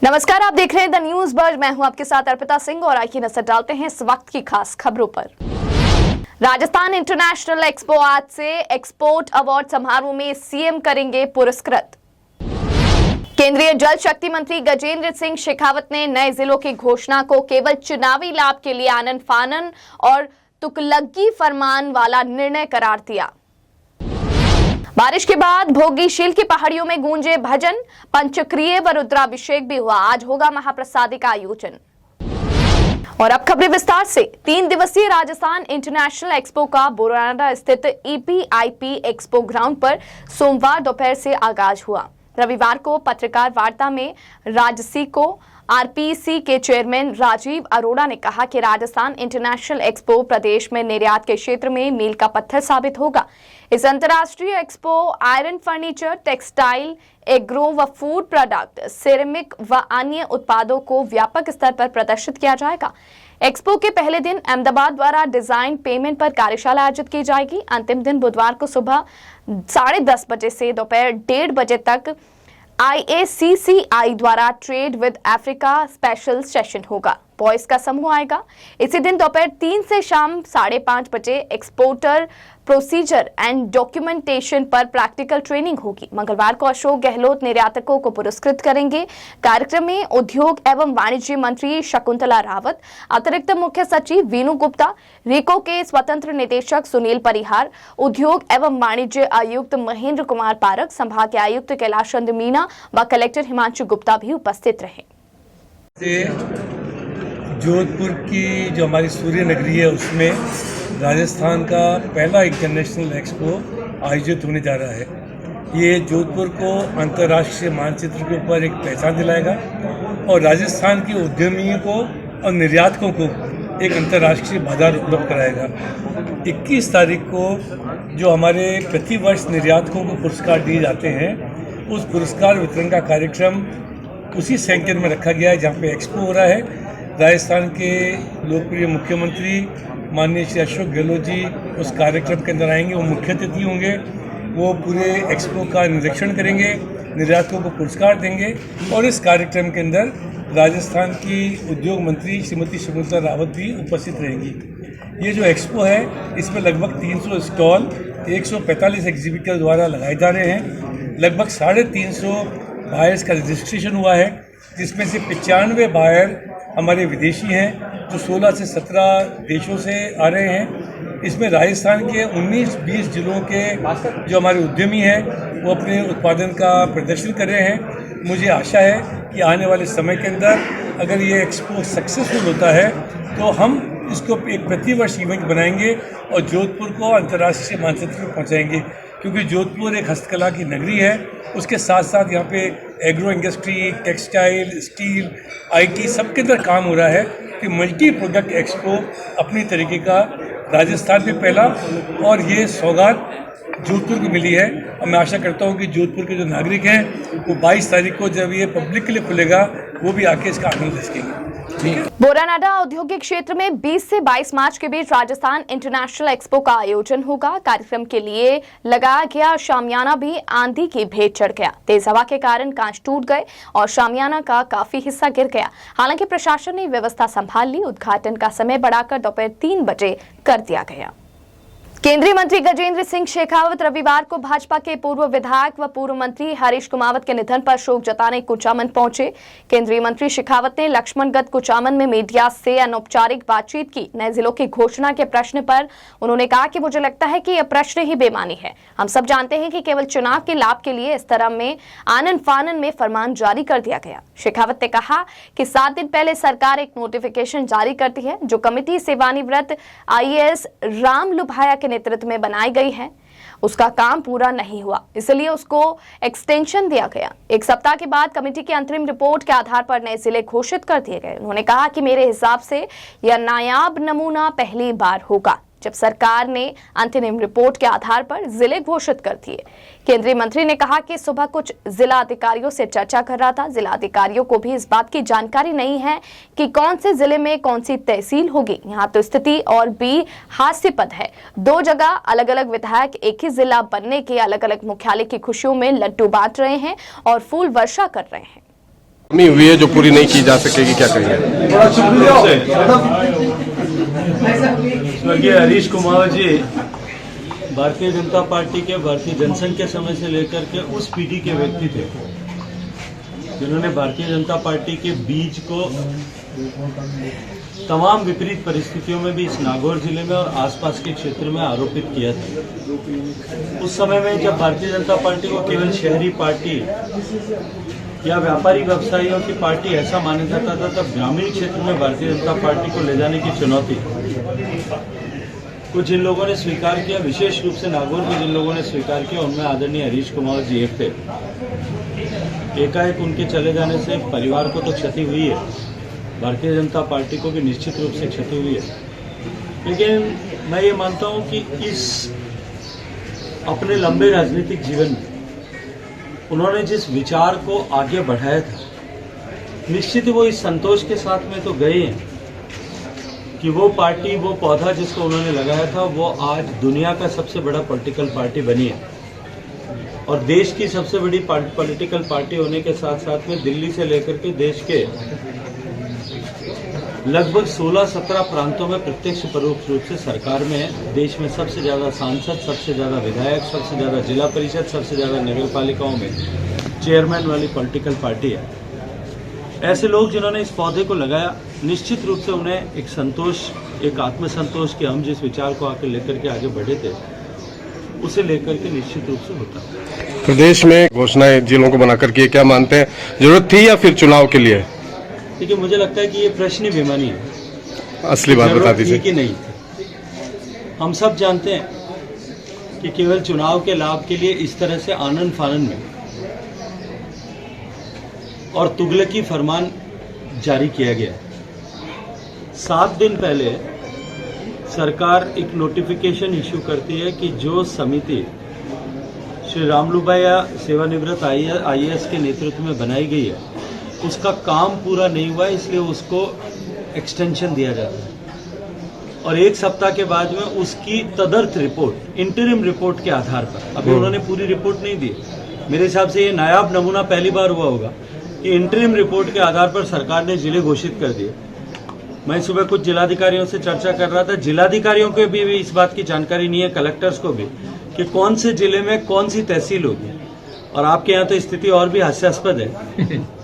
नमस्कार, आप देख रहे हैं द न्यूज बज। मैं हूं आपके साथ अर्पिता सिंह और आइए नजर डालते हैं इस वक्त की खास खबरों पर। राजस्थान इंटरनेशनल एक्सपो आज से एक्सपोर्ट अवार्ड समारोह में सीएम करेंगे पुरस्कृत। केंद्रीय जल शक्ति मंत्री गजेंद्र सिंह शेखावत ने नए जिलों की घोषणा को केवल चुनावी लाभ के लिए आनन फानन और तुगलकी फरमान वाला निर्णय करार दिया। बारिश के बाद भोगीशील की पहाड़ियों में गूंजे भजन, पंचक्रिय व रुद्राभिषेक भी हुआ। आज होगा महाप्रसादी का आयोजन। और अब खबरें विस्तार से। 3 दिवसीय राजस्थान इंटरनेशनल एक्सपो का बोरानाडा स्थित EPIP एक्सपो ग्राउंड पर सोमवार दोपहर से आगाज हुआ। रविवार को पत्रकार वार्ता में राजसी को RPC के चेयरमैन राजीव अरोड़ा ने कहा कि राजस्थान इंटरनेशनल एक्सपो प्रदेश में निर्यात के क्षेत्र में मील का पत्थर साबित होगा। इस अंतर्राष्ट्रीय expo iron furniture, textile, agro व फूड प्रोडक्ट, सिरेमिक व अन्य उत्पादों को व्यापक स्तर पर प्रदर्शित किया जाएगा। एक्सपो के पहले दिन अहमदाबाद द्वारा डिजाइन पेमेंट पर कार्यशाला आयोजित की जाएगी। अंतिम दिन बुधवार को सुबह 10:30 बजे से दोपहर 1:30 बजे तक IACCI द्वारा trade with Africa special session होगा। बॉयज का समूह आएगा। इसी दिन दोपहर 3 से शाम 5:30 बजे एक्सपोर्टर प्रोसीजर एंड डॉक्यूमेंटेशन पर प्रैक्टिकल ट्रेनिंग होगी। मंगलवार को अशोक गहलोत निर्यातकों को पुरस्कृत करेंगे। कार्यक्रम में उद्योग एवं वाणिज्य मंत्री शकुंतला रावत, अतिरिक्त मुख्य सचिव वीनू गुप्ता, रीको के स्वतंत्र निदेशक सुनील परिहार, उद्योग एवं वाणिज्य आयुक्त महेंद्र कुमार पारक, संभाग आयुक्त कैलाश चंद्र मीना व कलेक्टर हिमांशु गुप्ता भी उपस्थित रहे। जोधपुर की जो हमारी सूर्य नगरी है उसमें राजस्थान का पहला इंटरनेशनल एक्सपो आयोजित होने जा रहा है। ये जोधपुर को अंतर्राष्ट्रीय मानचित्र के ऊपर एक पहचान दिलाएगा और राजस्थान के उद्यमियों को और निर्यातकों को एक अंतर्राष्ट्रीय बाजार उपलब्ध कराएगा। 21 तारीख को जो हमारे प्रतिवर्ष निर्यातकों को पुरस्कार दिए जाते हैं, उस पुरस्कार वितरण का कार्यक्रम उसी सेंटर में रखा गया है जहाँ पे एक्सपो हो रहा है। राजस्थान के लोकप्रिय मुख्यमंत्री माननीय श्री अशोक गहलोत जी उस कार्यक्रम के अंदर आएंगे। वो मुख्य अतिथि होंगे। वो पूरे एक्सपो का निरीक्षण करेंगे, निर्यातकों को पुरस्कार देंगे और इस कार्यक्रम के अंदर राजस्थान की उद्योग मंत्री श्रीमती शकुंतला रावत भी उपस्थित रहेंगी। ये जो एक्सपो है इसमें लगभग 300 स्टॉल 145 एग्जीबिटर द्वारा लगाए जा रहे हैं। लगभग 350 बायर्स का रजिस्ट्रेशन हुआ है, जिसमें से 95 बायर हमारे विदेशी हैं जो 16 से 17 देशों से आ रहे हैं। इसमें राजस्थान के 19-20 जिलों के जो हमारे उद्यमी हैं वो अपने उत्पादन का प्रदर्शन कर रहे हैं। मुझे आशा है कि आने वाले समय के अंदर अगर ये एक्सपो सक्सेसफुल होता है तो हम इसको एक प्रतिवर्ष इवेंट बनाएंगे और जोधपुर को अंतर्राष्ट्रीय मानचित्र पर पहुँचाएंगे, क्योंकि जोधपुर एक हस्तकला की नगरी है। उसके साथ साथ यहाँ पे agro industry, textile, steel, IT सबके अंदर काम हो रहा है कि मल्टी प्रोडक्ट एक्सपो अपनी तरीके का राजस्थान में पहला, और ये सौगात जोधपुर को मिली है। और मैं आशा करता हूँ कि जोधपुर के जो नागरिक हैं वो 22 तारीख को जब ये पब्लिक के लिए खुलेगा वो भी आके इसका आनंद ले सकेंगे। बोरानाडा औद्योगिक क्षेत्र में 20 से 22 मार्च के बीच राजस्थान इंटरनेशनल एक्सपो का आयोजन होगा। कार्यक्रम के लिए लगाया गया शामियाना भी आंधी की भेंट चढ़ गया। तेज हवा के कारण कांच टूट गए और शामियाना का काफी हिस्सा गिर गया। हालांकि प्रशासन ने व्यवस्था संभाल ली। उद्घाटन का समय बढ़ाकर दोपहर 3 बजे कर दिया गया। केंद्रीय मंत्री गजेंद्र सिंह शेखावत रविवार को भाजपा के पूर्व विधायक व पूर्व मंत्री हरीश कुमावत के निधन पर शोक जताने कुचामन पहुंचे। केंद्रीय मंत्री शेखावत ने लक्ष्मणगढ़ कुचामन में मीडिया से अनौपचारिक बातचीत की। नए जिलों की घोषणा के प्रश्न पर उन्होंने कहा कि मुझे लगता है कि यह प्रश्न ही बेमानी है। हम सब जानते हैं कि केवल चुनाव के लाभ के लिए इस तरह में आनन फानन में फरमान जारी कर दिया गया। शेखावत ने कहा कि 7 दिन पहले सरकार एक नोटिफिकेशन जारी करती है जो कमेटी सेवानिवृत्त IAS राम लुभाया के नेतृत्व में बनाई गई है। उसका काम पूरा नहीं हुआ, इसलिए उसको एक्सटेंशन दिया गया। 1 सप्ताह के बाद कमेटी की अंतरिम रिपोर्ट के आधार पर नए जिले घोषित कर दिए गए। उन्होंने कहा कि मेरे हिसाब से यह नायाब नमूना पहली बार होगा जब सरकार ने अंतरिम रिपोर्ट के आधार पर जिले घोषित कर दिए। केंद्रीय मंत्री ने कहा कि सुबह कुछ जिला अधिकारियों से चर्चा कर रहा था। जिला अधिकारियों को भी इस बात की जानकारी नहीं है कि कौन से जिले में कौन सी तहसील होगी। यहाँ तो स्थिति और भी हास्यास्पद है। 2 जगह अलग अलग विधायक एक ही जिला बनने के अलग अलग मुख्यालय की खुशियों में लड्डू बांट रहे हैं और फूल वर्षा कर रहे हैं। कमी हुई है जो पूरी नहीं की जा सकेगी, क्या कहेंगे? स्वर्गीय हरीश कुमार जी भारतीय जनता पार्टी के भारतीय जनसंघ के समय से लेकर के उस पीढ़ी के व्यक्ति थे जिन्होंने भारतीय जनता पार्टी के बीज को तमाम विपरीत परिस्थितियों में भी इस नागौर जिले में और आसपास के क्षेत्र में आरोपित किया था। उस समय में जब भारतीय जनता पार्टी को केवल शहरी पार्टी या व्यापारी व्यवसायियों की पार्टी ऐसा माना जाता था, तब ग्रामीण क्षेत्र में भारतीय जनता पार्टी को ले जाने की चुनौती को जिन लोगों ने स्वीकार किया, विशेष रूप से नागौर में जिन लोगों ने स्वीकार किया, उनमें आदरणीय हरीश कुमार जी एक थे। एकाएक उनके चले जाने से परिवार को तो क्षति हुई है, भारतीय जनता पार्टी को भी निश्चित रूप से क्षति हुई है। लेकिन मैं ये मानता हूं कि इस अपने लंबे राजनीतिक जीवन में उन्होंने जिस विचार को आगे बढ़ाया था, निश्चित ही वो इस संतोष के साथ में तो गए हैं कि वो पार्टी, वो पौधा जिसको उन्होंने लगाया था, वो आज दुनिया का सबसे बड़ा पॉलिटिकल पार्टी बनी है और देश की सबसे बड़ी पॉलिटिकल पार्टी होने के साथ साथ में दिल्ली से लेकर के देश के लगभग 16-17 प्रांतों में प्रत्यक्ष परोक्ष रूप से सरकार में है। देश में सबसे ज़्यादा सांसद, सबसे ज़्यादा विधायक, सबसे ज़्यादा जिला परिषद, सबसे ज़्यादा नगर पालिकाओं में चेयरमैन वाली पॉलिटिकल पार्टी है। ऐसे लोग जिन्होंने इस पौधे को लगाया, निश्चित रूप से उन्हें एक संतोष, एक आत्मसंतोष कि हम जिस विचार को आकर लेकर के आगे बढ़े थे, उसे लेकर के निश्चित रूप से होता है। प्रदेश में घोषणाएं जिलों को बनाकर की, क्या मानते हैं, जरूरत थी या फिर चुनाव के लिए? देखिए, मुझे लगता है कि ये प्रश्न ही बेमानी है। असली बात बता दीजिए कि नहीं थी। हम सब जानते हैं कि केवल चुनाव के लाभ के लिए इस तरह से आनन फानन में और तुगलकी फरमान जारी किया गया। 7 दिन पहले सरकार एक नोटिफिकेशन इश्यू करती है कि जो समिति श्री रामलूभाया सेवानिवृत्त IAS के नेतृत्व में बनाई गई है, उसका काम पूरा नहीं हुआ, इसलिए उसको एक्सटेंशन दिया जाता है और 1 सप्ताह के बाद में उसकी तदर्थ रिपोर्ट, इंटरिम रिपोर्ट के आधार पर, अभी उन्होंने पूरी रिपोर्ट नहीं दी। मेरे हिसाब से ये नायाब नमूना पहली बार हुआ होगा कि इंटरिम रिपोर्ट के आधार पर सरकार ने जिले घोषित कर दिए। मैं सुबह कुछ जिलाधिकारियों से चर्चा कर रहा था, जिलाधिकारियों को भी इस बात की जानकारी नहीं है, कलेक्टर्स को भी, कि कौन से जिले में कौन सी तहसील होगी। और आपके यहाँ तो स्थिति और भी हास्यास्पद है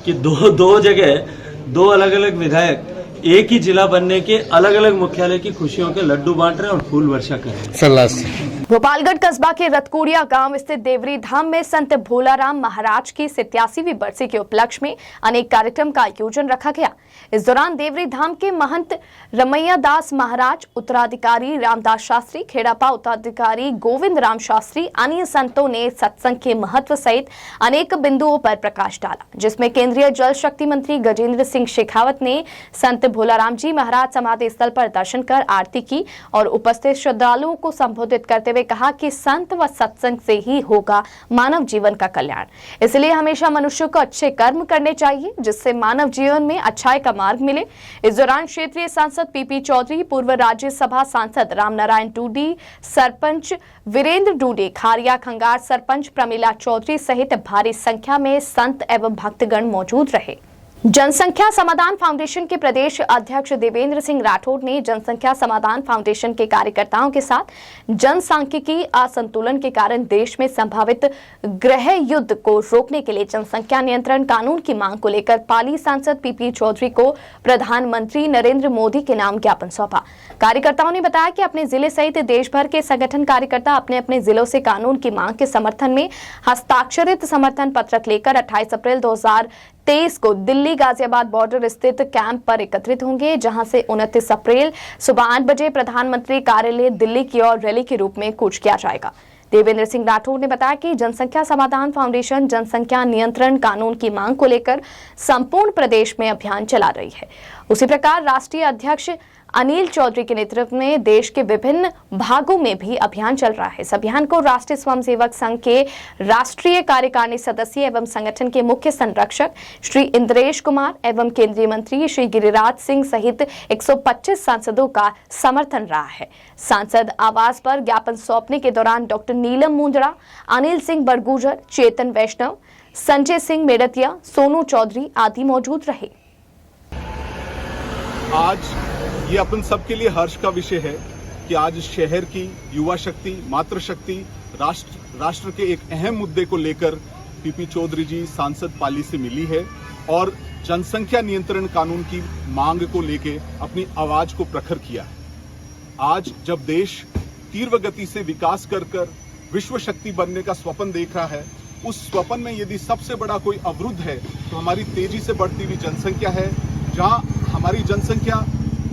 कि दो जगह 2 अलग अलग विधायक एक ही जिला बनने के अलग अलग मुख्यालय की खुशियों के लड्डू बांट रहे हैं और फूल वर्षा कर रहे हैं। गोपालगढ़ कस्बा के रतकोड़िया गांव स्थित देवरी धाम में संत भोलाराम महाराज की 87वीं बरसी के उपलक्ष्य में अनेक कार्यक्रम का आयोजन रखा गया। इस दौरान देवरी धाम के महंत रमैया दास महाराज, उत्तराधिकारी रामदास शास्त्री, खेड़ापा उत्तराधिकारी गोविंद राम शास्त्री, अन्य संतों ने सत्संग के महत्व सहित अनेक बिंदुओं पर प्रकाश डाला, जिसमें केंद्रीय जल शक्ति मंत्री गजेंद्र सिंह शेखावत ने संत भोलाराम जी महाराज समाधि स्थल पर दर्शन कर आरती की और उपस्थित श्रद्धालुओं को संबोधित करते हुए कहा कि संत व सत्संग से ही होगा मानव जीवन का कल्याण। इसलिए हमेशा मनुष्य को अच्छे कर्म करने चाहिए, जिससे मानव जीवन में अच्छाई का मार्ग मिले। इस दौरान क्षेत्रीय सांसद PP चौधरी, पूर्व राज्यसभा सांसद रामनारायण टूडी, सरपंच वीरेंद्र डूडे, खारिया खंगार सरपंच प्रमिला चौधरी सहित भारी संख्या में संत एवं भक्तगण मौजूद रहे। जनसंख्या समाधान फाउंडेशन के प्रदेश अध्यक्ष देवेंद्र सिंह राठौड़ ने जनसंख्या समाधान फाउंडेशन के कार्यकर्ताओं के साथ जनसांख्यिकी असंतुलन के कारण देश में संभावित गृह युद्ध को रोकने के लिए जनसंख्या नियंत्रण कानून की मांग को लेकर पाली सांसद PP चौधरी को प्रधानमंत्री नरेंद्र मोदी के नाम ज्ञापन सौंपा। कार्यकर्ताओं ने बताया कि अपने जिले सहित देश भर के संगठन कार्यकर्ता अपने अपने जिलों से कानून की मांग के समर्थन में हस्ताक्षरित समर्थन पत्रक लेकर 28 अप्रैल 2023 को दिल्ली गाजियाबाद बॉर्डर स्थित कैंप पर एकत्रित होंगे, जहां से 29 अप्रैल सुबह 8 बजे प्रधानमंत्री कार्यालय दिल्ली की ओर रैली के रूप में कूच किया जाएगा। देवेंद्र सिंह राठौड़ ने बताया कि जनसंख्या समाधान फाउंडेशन जनसंख्या नियंत्रण कानून की मांग को लेकर संपूर्ण प्रदेश में अभियान चला रही है। उसी प्रकार राष्ट्रीय अध्यक्ष अनिल चौधरी के नेतृत्व में देश के विभिन्न भागों में भी अभियान चल रहा है। इस अभियान को राष्ट्रीय स्वयंसेवक संघ के राष्ट्रीय कार्यकारिणी सदस्य एवं संगठन के मुख्य संरक्षक श्री इंद्रेश कुमार एवं केंद्रीय मंत्री श्री गिरिराज सिंह सहित 125 सांसदों का समर्थन रहा है। सांसद आवास पर ज्ञापन सौंपने के दौरान डॉक्टर नीलम मुंदड़ा, अनिल सिंह बरगुजर, चेतन वैष्णव, संजय सिंह मेड़तिया, सोनू चौधरी आदि मौजूद रहे। आज ये अपन सबके लिए हर्ष का विषय है कि आज शहर की युवा शक्ति, मातृशक्ति, राष्ट्र के एक अहम मुद्दे को लेकर पीपी चौधरी जी सांसद पाली से मिली है और जनसंख्या नियंत्रण कानून की मांग को लेकर अपनी आवाज को प्रखर किया है। आज जब देश तीव्र गति से विकास कर विश्व शक्ति बनने का स्वप्न देख रहा है, उस स्वप्न में यदि सबसे बड़ा कोई अवरुद्ध है तो हमारी तेजी से बढ़ती हुई जनसंख्या है। जहां हमारी जनसंख्या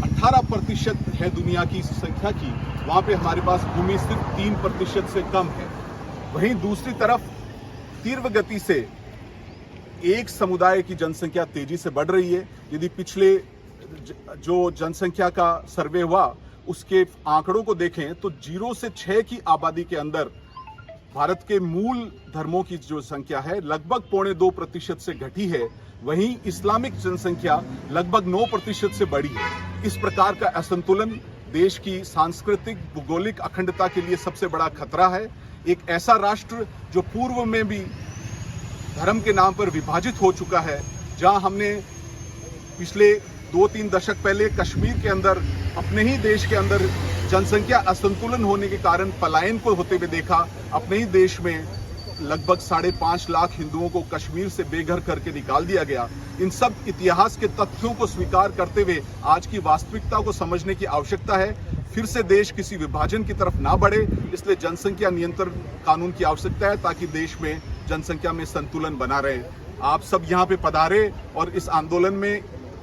18% है दुनिया की संख्या की, वहां पे हमारे पास भूमि सिर्फ 3% से कम है। वहीं दूसरी तरफ तीव्र गति से एक समुदाय की जनसंख्या तेजी से बढ़ रही है। यदि पिछले जो जनसंख्या का सर्वे हुआ उसके आंकड़ों को देखें तो 0 से 6 की आबादी के अंदर भारत के मूल धर्मों की जो संख्या है लगभग 0.25% से घटी है। वहीं इस्लामिक जनसंख्या लगभग 9% से बढ़ी है। इस प्रकार का असंतुलन देश की सांस्कृतिक भौगोलिक अखंडता के लिए सबसे बड़ा खतरा है। एक ऐसा राष्ट्र जो पूर्व में भी धर्म के नाम पर विभाजित हो चुका है, जहां हमने पिछले 2-3 दशक पहले कश्मीर के अंदर अपने ही देश के अंदर जनसंख्या असंतुलन होने के कारण पलायन को होते हुए देखा। अपने ही देश में लगभग 5.5 लाख हिंदुओं को कश्मीर से बेघर करके निकाल दिया गया। इन सब इतिहास के तथ्यों को स्वीकार करते हुए आज की वास्तविकता को समझने की आवश्यकता है। फिर से देश किसी विभाजन की तरफ ना बढ़े, इसलिए जनसंख्या नियंत्रण कानून की आवश्यकता है ताकि देश में जनसंख्या में संतुलन बना रहे। आप सब यहाँ पे पधारे और इस आंदोलन में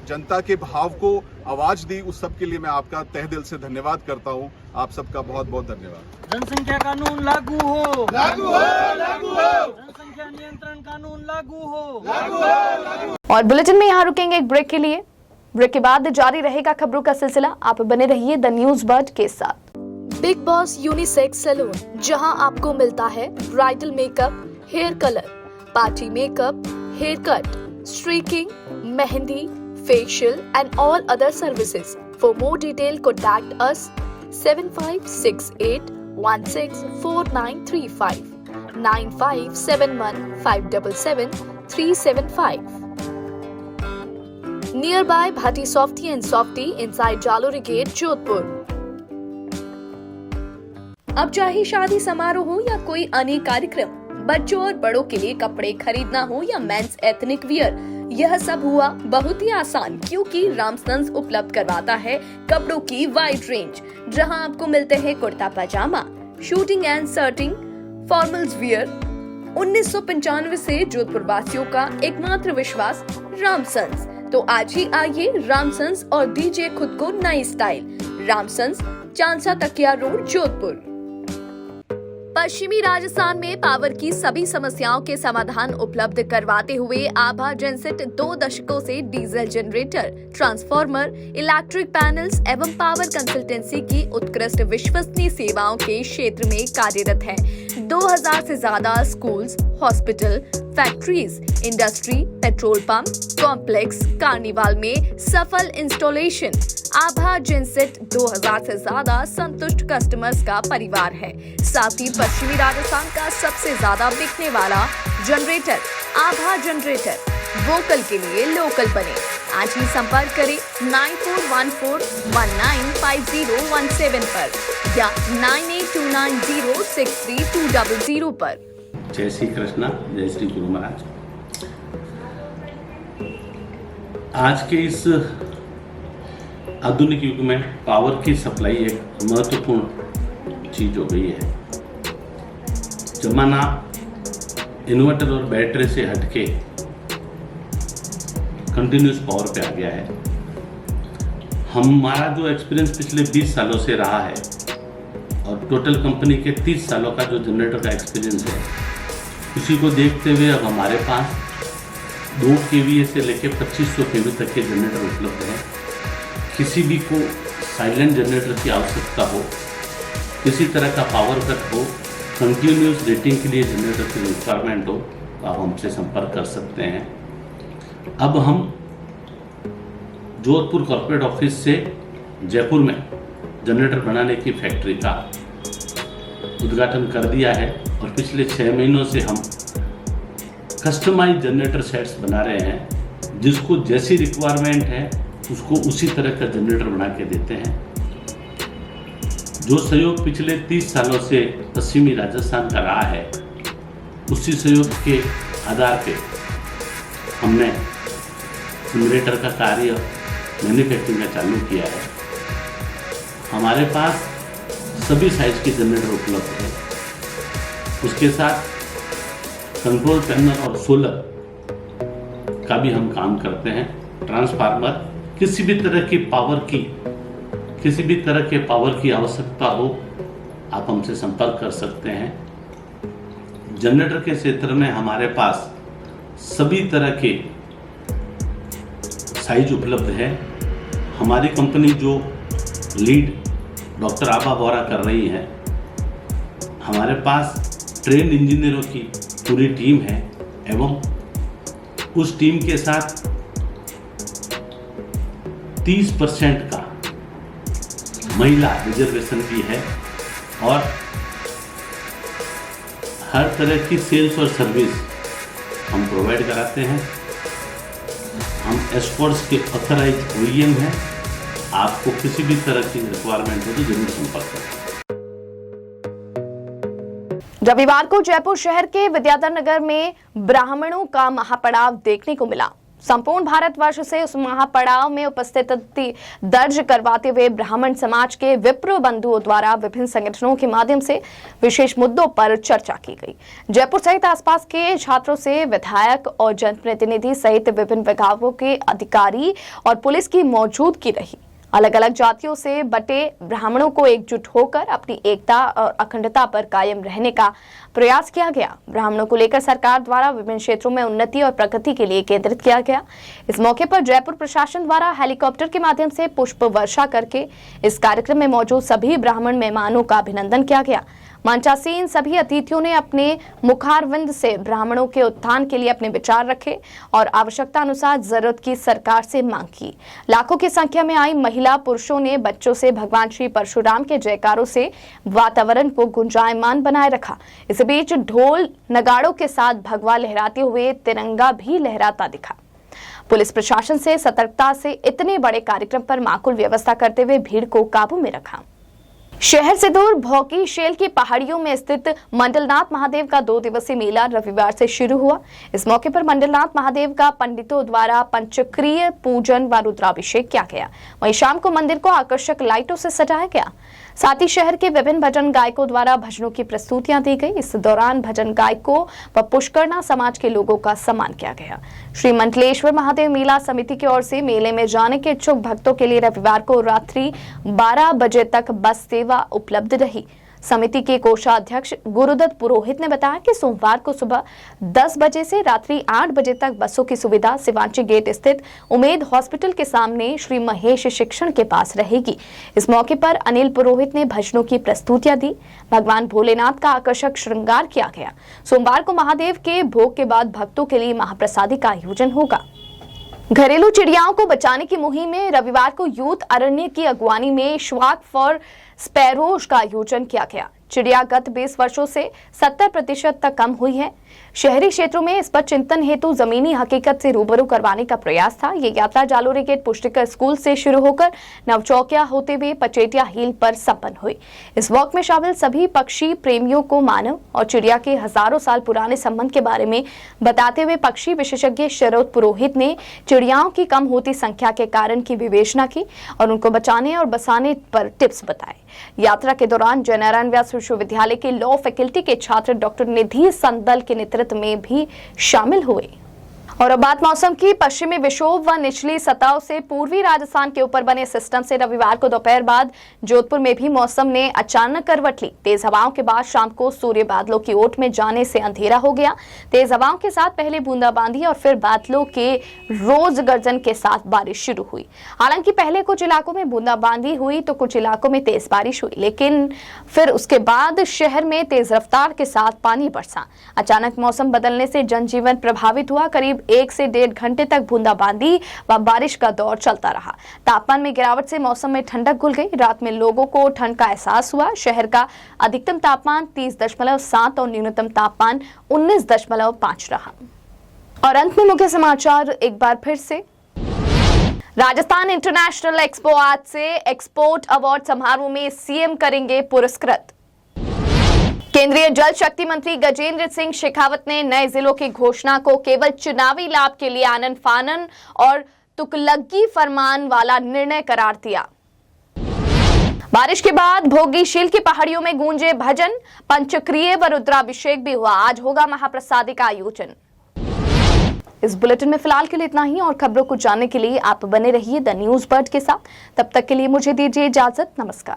जनता के भाव को आवाज दी, उस सब के लिए मैं आपका तहे दिल से धन्यवाद करता हूँ। आप सबका बहुत बहुत धन्यवाद। जनसंख्या कानून लागू हो, लागू हो, लागू हो। जनसंख्या नियंत्रण कानून लागू हो, लागू हो, लागू हो। और बुलेटिन में यहाँ रुकेंगे एक ब्रेक के लिए। ब्रेक के बाद जारी रहेगा खबरों का सिलसिला। आप बने रहिए द न्यूज बर्ड के साथ। बिग बॉस यूनिसेक्स सैलून, जहां आपको मिलता है bridal makeup, hair colour, party makeup, hair cut, streaking, mehndi, facial and all other services. For more detail, contact us 7568164935 9571577375. Nearby Bhatti Softy and Softy inside Jalori Gate, Jodhpur. अब चाहे शादी समारोह हो या कोई अन्य कार्यक्रम, बच्चों और बड़ों के लिए कपड़े खरीदना हो या मेंस एथनिक वियर, यह सब हुआ बहुत ही आसान, क्योंकि रामसन्स उपलब्ध करवाता है कपड़ों की वाइड रेंज, जहां आपको मिलते हैं kurta pyjama, suiting and shirting, formals wear. 1995 से जोधपुर वासियों का एकमात्र विश्वास रामसन्स। तो आज ही आइए रामसन्स और दीजिए खुद को नई स्टाइल। रामसन्स, चांदसा तकिया रोड, जोधपुर। पश्चिमी राजस्थान में पावर की सभी समस्याओं के समाधान उपलब्ध करवाते हुए आभा जेनसेट 2 दशकों से diesel generator, transformer, electric panels एवं पावर कंसल्टेंसी की उत्कृष्ट विश्वसनीय सेवाओं के क्षेत्र में कार्यरत है। 2000 से ज्यादा schools, hospital, factories, industry, petrol pump, complex, carnival में सफल इंस्टॉलेशन। आभा जेनसेट 2000 से ज्यादा संतुष्ट कस्टमर्स का परिवार है। साथ ही पश्चिमी राजस्थान का सबसे ज्यादा बिकने वाला जनरेटर आभा जनरेटर। वोकल के लिए लोकल बने। आज ही संपर्क करें 9414195017 पर या 9829063200 पर। जय श्री कृष्णा, जय श्री गुरु महाराज। आज के इस आधुनिक युग में पावर की सप्लाई एक महत्वपूर्ण चीज हो गई है। जमाना इन्वर्टर और बैटरी से हटके कंटिन्यूस पावर पे आ गया है। हमारा जो एक्सपीरियंस पिछले 20 सालों से रहा है और टोटल कंपनी के 30 सालों का जो जनरेटर का एक्सपीरियंस है, उसी को देखते हुए अब हमारे पास 2 kVA से लेकर 2500 kV तक के जनरेटर उपलब्ध हैं। किसी भी को साइलेंट जनरेटर की आवश्यकता हो, किसी तरह का पावर कट हो, कंटिन्यूस रेटिंग के लिए जनरेटर की रिक्वायरमेंट हो, तो आप हमसे संपर्क कर सकते हैं। अब हम जोधपुर कॉर्पोरेट ऑफिस से जयपुर में जनरेटर बनाने की फैक्ट्री का उद्घाटन कर दिया है और पिछले 6 महीनों से हम कस्टमाइज जनरेटर सेट्स बना रहे हैं, जिसको जैसी रिक्वायरमेंट है उसको उसी तरह का जनरेटर बना के देते हैं। जो सहयोग पिछले 30 सालों से पश्चिमी राजस्थान का रहा है, उसी सहयोग के आधार पे हमने जनरेटर का कार्य मैन्युफैक्चरिंग का चालू किया है। हमारे पास सभी साइज के जनरेटर उपलब्ध है। उसके साथ कंट्रोल पैनल और सोलर का भी हम काम करते हैं। ट्रांसफार्मर, किसी भी तरह के पावर की आवश्यकता हो, आप हमसे संपर्क कर सकते हैं। जनरेटर के क्षेत्र में हमारे पास सभी तरह के साइज उपलब्ध है। हमारी कंपनी जो लीड डॉक्टर आभा बोरा कर रही है, हमारे पास ट्रेन इंजीनियरों की पूरी टीम है एवं उस टीम के साथ 30% का महिला रिजर्वेशन भी है और हर तरह की सेल्स और सर्विस हम प्रोवाइड कराते हैं। हम एस्कॉर्ट्स के ऑथराइज OEM हैं। आपको किसी भी तरह की रिक्वायरमेंट हो तो जरूर संपर्क करें। रविवार को जयपुर शहर के विद्याधर नगर में ब्राह्मणों का महापड़ाव देखने को मिला। संपूर्ण भारतवर्ष से उस महापड़ाव में उपस्थिति दर्ज करवाते हुए ब्राह्मण समाज के विप्र बंधुओं द्वारा विभिन्न संगठनों के माध्यम से विशेष मुद्दों पर चर्चा की गई। जयपुर सहित आसपास के छात्रों से विधायक और जनप्रतिनिधि सहित विभिन्न विभागों के अधिकारी और पुलिस की मौजूदगी रही। अलग अलग जातियों से बटे ब्राह्मणों को एकजुट होकर अपनी एकता और अखंडता पर कायम रहने का प्रयास किया गया। ब्राह्मणों को लेकर सरकार द्वारा विभिन्न क्षेत्रों में उन्नति और प्रगति के लिए केंद्रित किया गया। इस मौके पर जयपुर प्रशासन द्वारा हेलीकॉप्टर के माध्यम से पुष्प वर्षा करके इस कार्यक्रम में मौजूद सभी ब्राह्मण मेहमानों का अभिनंदन किया गया। मंचासीन सभी अतिथियों ने अपने मुखारविंद से ब्राह्मणों के उत्थान के लिए अपने विचार रखे और आवश्यकता अनुसार जरूरत की सरकार से मांग की। लाखों की संख्या में आई महिला पुरुषों ने बच्चों से भगवान श्री परशुराम के जयकारों से वातावरण को गुंजायमान बनाए रखा। इस बीच ढोल नगाड़ों के साथ भगवा लहराते हुए तिरंगा भी लहराता दिखा। पुलिस प्रशासन से सतर्कता से इतने बड़े कार्यक्रम पर माकूल व्यवस्था करते हुए भीड़ को काबू में रखा। शहर से दूर भौकी शेल की पहाड़ियों में स्थित मंडलनाथ महादेव का 2 दिवसीय मेला रविवार से शुरू हुआ। इस मौके पर मंडलनाथ महादेव का पंडितों द्वारा पंचक्रिय पूजन व रुद्राभिषेक किया गया। वहीं शाम को मंदिर को आकर्षक लाइटों से सजाया गया। साथ ही शहर के विभिन्न भजन गायकों द्वारा भजनों की प्रस्तुतियां दी गई। इस दौरान भजन गायकों व पुष्करना समाज के लोगों का सम्मान किया गया। श्री मंडलेश्वर महादेव मेला समिति की ओर से मेले में जाने के इच्छुक भक्तों के लिए रविवार को रात्रि 12 बजे तक बस सेवा उपलब्ध रही। समिति के कोषाध्यक्ष गुरुदत्त पुरोहित ने बताया कि सोमवार को सुबह 10 बजे से रात्रि 8 बजे तक बसों की सुविधा शिवांची गेट स्थित उमेद हॉस्पिटल के सामने श्री महेश शिक्षण के पास रहेगी। इस मौके पर अनिल पुरोहित ने भजनों की प्रस्तुतियां दी। भगवान भोलेनाथ का आकर्षक श्रृंगार किया गया। सोमवार को महादेव के भोग के बाद भक्तों के लिए महाप्रसादी का आयोजन होगा। घरेलू चिड़ियाओं को बचाने की मुहिम में रविवार को यूथ अरण्य की अगवानी में श्वाक फॉर स्पैरोज का आयोजन किया गया। चिड़िया गत 20 वर्षों से 70% तक कम हुई है। शहरी क्षेत्रों में इस पर चिंतन हेतु जमीनी हकीकत से रूबरू करवाने का प्रयास था। ये यात्रा जालोरी गेट पुष्टिकर स्कूल से शुरू होकर नवचौकिया होते हुए पचेटिया हिल पर संपन्न हुई। इस वॉक में शामिल सभी पक्षी प्रेमियों को मानव और चिड़िया के हजारों साल पुराने संबंध के बारे में बताते हुए पक्षी विशेषज्ञ शरद पुरोहित ने चिड़ियाओं की कम होती संख्या के कारण की विवेचना की और उनको बचाने और बसाने पर टिप्स बताए। यात्रा के दौरान जय नारायण व्यास विश्वविद्यालय के लॉ फैकल्टी के छात्र डॉक्टर निधि संदल के नेतृत्व में भी शामिल हुए। और अब बात मौसम की। पश्चिमी विक्षोभ व निचली सतह से पूर्वी राजस्थान के ऊपर बने सिस्टम से रविवार को दोपहर बाद जोधपुर में भी मौसम ने अचानक करवट ली। तेज हवाओं के बाद शाम को सूर्य बादलों की ओट में जाने से अंधेरा हो गया। तेज हवाओं के साथ पहले बूंदाबांदी और फिर बादलों के रोज गर्जन के साथ बारिश शुरू हुई। हालांकि पहले कुछ इलाकों में बूंदाबांदी हुई तो कुछ इलाकों में तेज बारिश हुई, लेकिन फिर उसके बाद शहर में तेज रफ्तार के साथ पानी बरसा। अचानक मौसम बदलने से जनजीवन प्रभावित हुआ। करीब 1 से 1.5 घंटे तक बूंदाबांदी व बारिश का दौर चलता रहा। तापमान में गिरावट से मौसम में ठंडक घुल गई। रात में लोगों को ठंड का एहसास हुआ। शहर का अधिकतम तापमान 30.7 और न्यूनतम तापमान 19.5 रहा। और अंत में मुख्य समाचार एक बार फिर से। राजस्थान इंटरनेशनल एक्सपो आज से एक्सपोर्ट अवार्ड समारोह में सीएम करेंगे पुरस्कृत। केंद्रीय जल शक्ति मंत्री गजेंद्र सिंह शेखावत ने नए जिलों की घोषणा को केवल चुनावी लाभ के लिए आनन फानन और तुकलगी फरमान वाला निर्णय करार दिया। बारिश के बाद भोगीशील की पहाड़ियों में गूंजे भजन, पंचक्रिय व रुद्राभिषेक भी हुआ। आज होगा महाप्रसादी का आयोजन। इस बुलेटिन में फिलहाल के लिए इतना ही और खबरों को जानने के लिए आप बने रहिए द न्यूज बर्ड के साथ। तब तक के लिए मुझे दीजिए इजाजत। नमस्कार।